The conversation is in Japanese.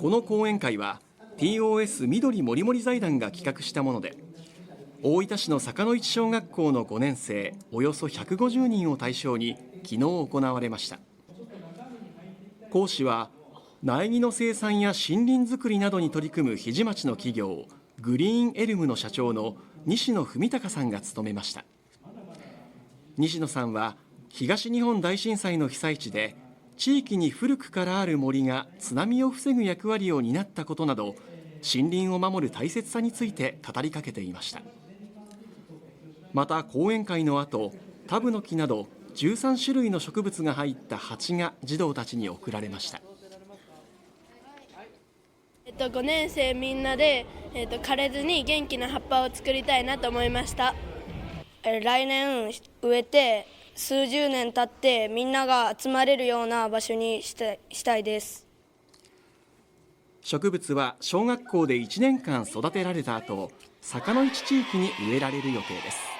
この講演会は TOS みどり森林財団が企画したもので、大分市の坂ノ市小学校の5年生およそ150人を対象に昨日行われました。講師は苗木の生産や森林づくりなどに取り組む日出町の企業グリーンエルムの社長の西野文貴さんが務めました。西野さんは東日本大震災の被災地で地域に古くからある森が津波を防ぐ役割を担ったことなど、森林を守る大切さについて語りかけていました。また講演会の後、タブノキなど13種類の植物が入った鉢が児童たちに贈られました。5年生みんなで、枯れずに元気な葉っぱを作りたいなと思いました。来年植えて数十年経ってみんなが集まれるような場所にしたいです。植物は小学校で1年間育てられた後、坂ノ市地域に植えられる予定です。